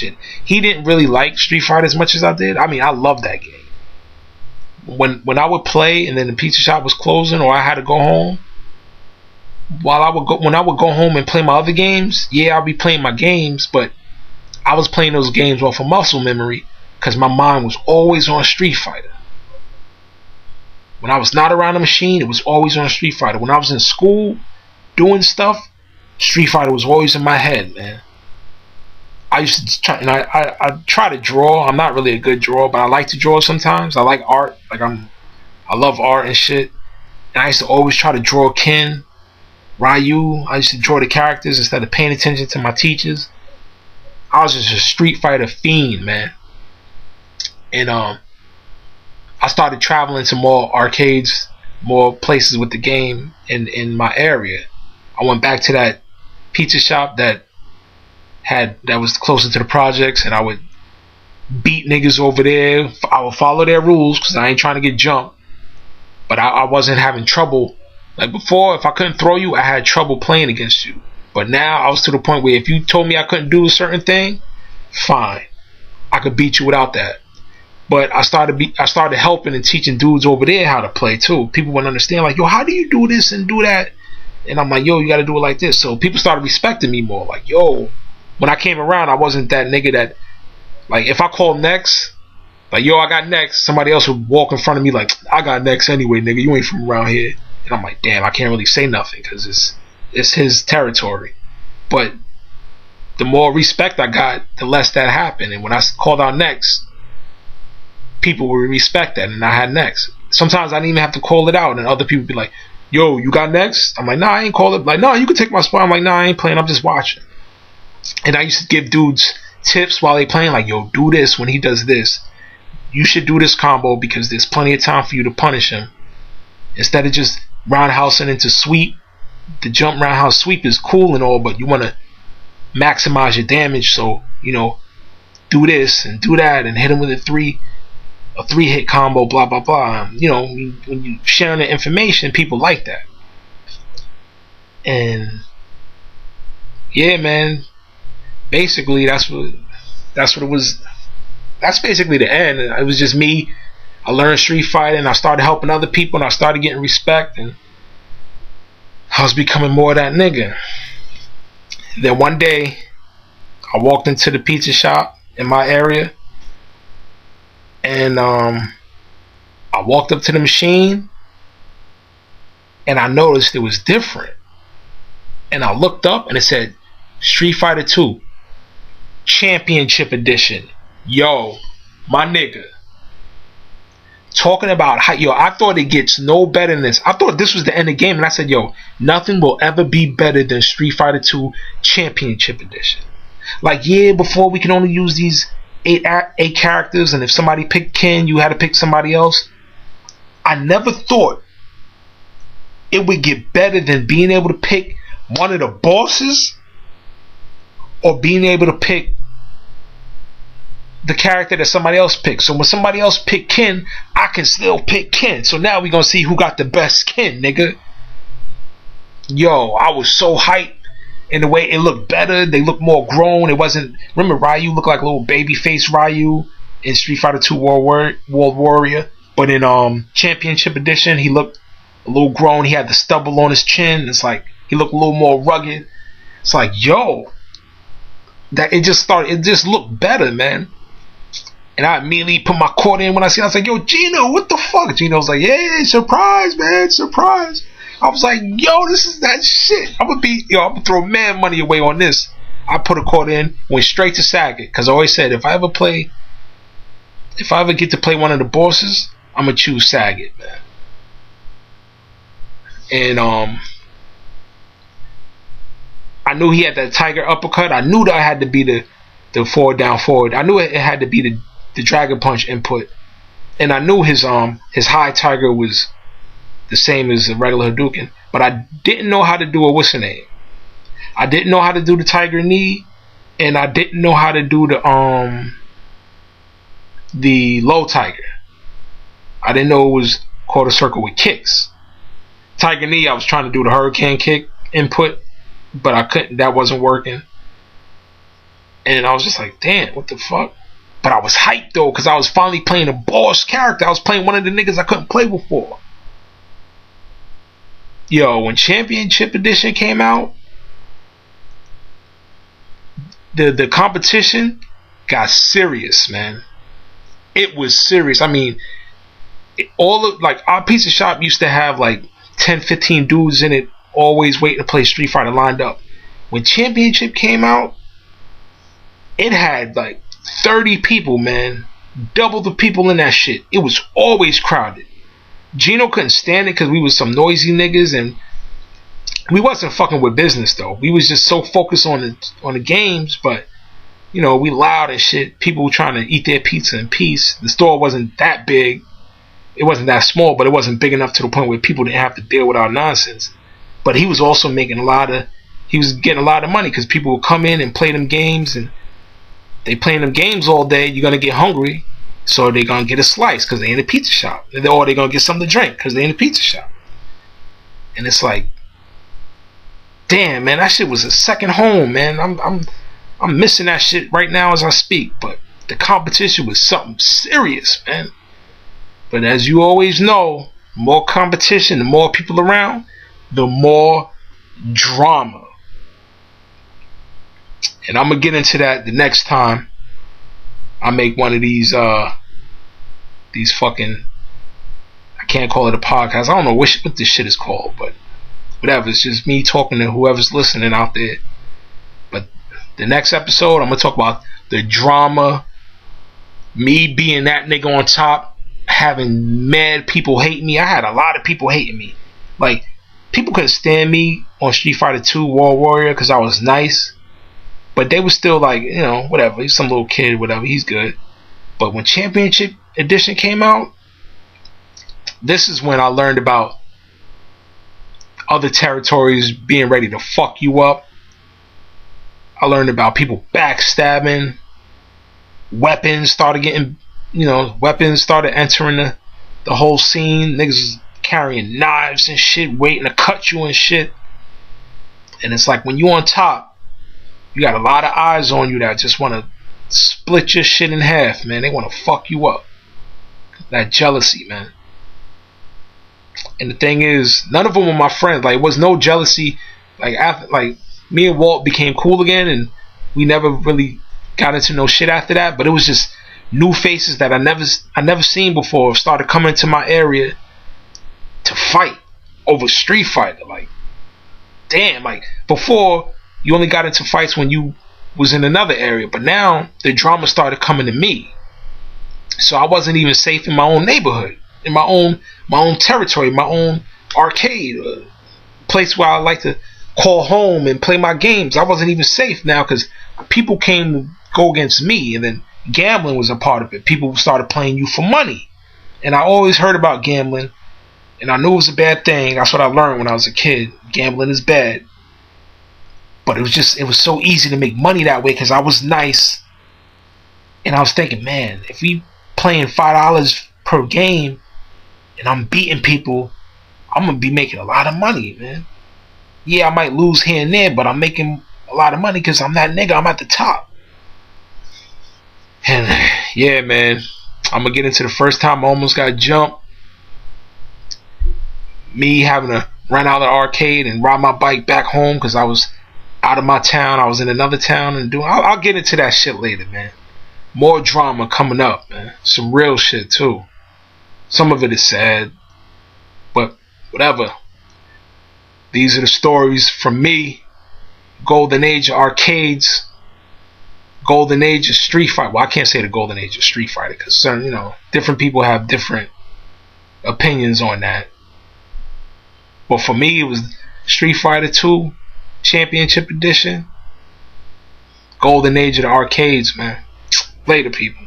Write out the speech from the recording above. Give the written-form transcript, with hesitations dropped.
shit. He didn't really like Street Fighter as much as I did. I mean, I loved that game. When I would play and then the pizza shop was closing or I had to go home, when I would go home and play my other games, yeah, I'd be playing my games, but I was playing those games off of muscle memory because my mind was always on Street Fighter. When I was not around the machine, it was always on Street Fighter. When I was in school doing stuff, Street Fighter was always in my head, man. I used to try, and I try to draw. I'm not really a good drawer, but I like to draw sometimes. I like art. I love art and shit. And I used to always try to draw Ken, Ryu. I used to draw the characters instead of paying attention to my teachers. I was just a Street Fighter fiend, man. And I started traveling to more arcades, more places with the game in my area. I went back to that pizza shop that was closer to the projects, and I would beat niggas over there. I would follow their rules because I ain't trying to get jumped, but I wasn't having trouble. Like before, if I couldn't throw you, I had trouble playing against you. But now I was to the point where if you told me I couldn't do a certain thing, fine, I could beat you without that. But I started helping and teaching dudes over there how to play too. People wouldn't understand, like, yo, how do you do this and do that? And I'm like, yo, you got to do it like this. So people started respecting me more. Like, yo, when I came around, I wasn't that nigga that, like, if I called next, like, yo, I got next, somebody else would walk in front of me like, I got next anyway, nigga, you ain't from around here. And I'm like, damn, I can't really say nothing because it's his territory. But the more respect I got, the less that happened. And when I called out next, people would respect that, and I had next. Sometimes I didn't even have to call it out, and other people would be like, yo, you got next? I'm like, nah, I ain't call it. Like, no, you can take my spot. I'm like, nah, I ain't playing, I'm just watching. And I used to give dudes tips while they playing, like, yo, do this when he does this. You should do this combo because there's plenty of time for you to punish him. Instead of just roundhousing into sweep. The jump roundhouse sweep is cool and all, but you want to maximize your damage, so, you know, do this and do that and hit him with a three hit combo, blah blah blah. You know, when you sharing the information, people like that. And yeah, man, basically that's what it was. That's basically the end. It was just me. I learned Street Fighter and I started helping other people and I started getting respect and I was becoming more of that nigga. Then one day I walked into the pizza shop in my area and I walked up to the machine and I noticed it was different. And I looked up and it said Street Fighter 2 Championship Edition. Yo, my nigga. Talking about how, yo, I thought it gets no better than this. I thought this was the end of the game, and I said, yo, nothing will ever be better than Street Fighter 2 Championship Edition. Like, yeah, before we can only use these eight characters, and if somebody picked Ken, you had to pick somebody else. I never thought it would get better than being able to pick one of the bosses or being able to pick the character that somebody else picked. So when somebody else picked Ken, I can still pick Ken. So now we're gonna see who got the best Ken, nigga. Yo, I was so hyped in the way it looked better. They looked more grown. It wasn't, remember Ryu looked like a little baby face Ryu in Street Fighter 2 World Warrior, but in Championship Edition he looked a little grown. He had the stubble on his chin. It's like he looked a little more rugged. It's like, yo, that it just looked better, man. And I immediately put my court in when I seen it. I was like, yo, Gino, what the fuck? Gino was like, yeah, surprise, man, surprise. I was like, yo, this is that shit. I'm gonna throw mad money away on this. I put a court in, went straight to Sagat, because I always said, if I ever get to play one of the bosses, I'm gonna choose Sagat, man. And I knew he had that tiger uppercut. I knew that I had to be the forward down forward. I knew it had to be the Dragon Punch input, and I knew his high tiger was the same as a regular Hadouken, but I didn't know how to do a what's the name. I didn't know how to do the tiger knee, and I didn't know how to do the low tiger. I didn't know it was quarter circle with kicks. Tiger knee, I was trying to do the hurricane kick input, but I couldn't. That wasn't working. And I was just like, damn, what the fuck? But I was hyped though, because I was finally playing a boss character. I was playing one of the niggas I couldn't play before. Yo, when Championship Edition came out, the competition got serious, man. It was serious. I mean, our pizza shop used to have like 10, 15 dudes in it, always waiting to play Street Fighter lined up. When Championship came out, it had like 30 people, man. Double the people in that shit. It was always crowded. Gino couldn't stand it because we was some noisy niggas, and we wasn't fucking with business though. We was just so focused on the games, but you know, we loud and shit. People were trying to eat their pizza in peace. The store wasn't that big. It wasn't that small, but it wasn't big enough to the point where people didn't have to deal with our nonsense. But he was also making he was getting a lot of money because people would come in and play them games, and they playing them games all day. You're gonna get hungry, so they're gonna get a slice because they in a pizza shop, or they're gonna get something to drink because they in a pizza shop. And it's like, damn, man, that shit was a second home, man. I'm missing that shit right now as I speak. But the competition was something serious, man. But as you always know, the more competition, the more people around, the more drama. And I'm gonna get into that the next time I make one of these fucking, I can't call it a podcast. I don't know what this shit is called, but whatever. It's just me talking to whoever's listening out there. But the next episode, I'm gonna talk about the drama, me being that nigga on top, having mad people hate me. I had a lot of people hating me. Like, people couldn't stand me on Street Fighter 2 World Warrior because I was nice. But they were still like, you know, whatever. He's some little kid, whatever. He's good. But when Championship Edition came out, this is when I learned about other territories being ready to fuck you up. I learned about people backstabbing. Weapons started getting, weapons started entering the whole scene. Niggas was carrying knives and shit, waiting to cut you and shit. And it's like, when you on top, you got a lot of eyes on you that just want to split your shit in half, man. They want to fuck you up. That jealousy, man. And the thing is, none of them were my friends. Like, it was no jealousy. Like, after, like, me and Walt became cool again, and we never really got into no shit after that. But it was just new faces that I never seen before started coming to my area to fight over Street Fighter. Like, damn. Like, before, you only got into fights when you was in another area, but now the drama started coming to me. So I wasn't even safe in my own neighborhood, in my own territory, my own arcade, place where I like to call home and play my games. I wasn't even safe now because people came to go against me, and then gambling was a part of it. People started playing you for money, and I always heard about gambling, and I knew it was a bad thing. That's what I learned when I was a kid. Gambling is bad. But it was so easy to make money that way because I was nice. And I was thinking, man, if we playing $5 per game and I'm beating people, I'm going to be making a lot of money, man. Yeah, I might lose here and there, but I'm making a lot of money because I'm that nigga. I'm at the top. And yeah, man, I'm going to get into the first time I almost got jumped. Me having to run out of the arcade and ride my bike back home because I was out of my town. I was in another town and I'll get into that shit later, man. More drama coming up, man. Some real shit too. Some of it is sad, but whatever. These are the stories from me. Golden age of arcades. Golden age of Street Fighter. Well, I can't say the golden age of Street Fighter because different people have different opinions on that. But for me, it was Street Fighter 2 Championship Edition. Golden age of the arcades, man. Later, people.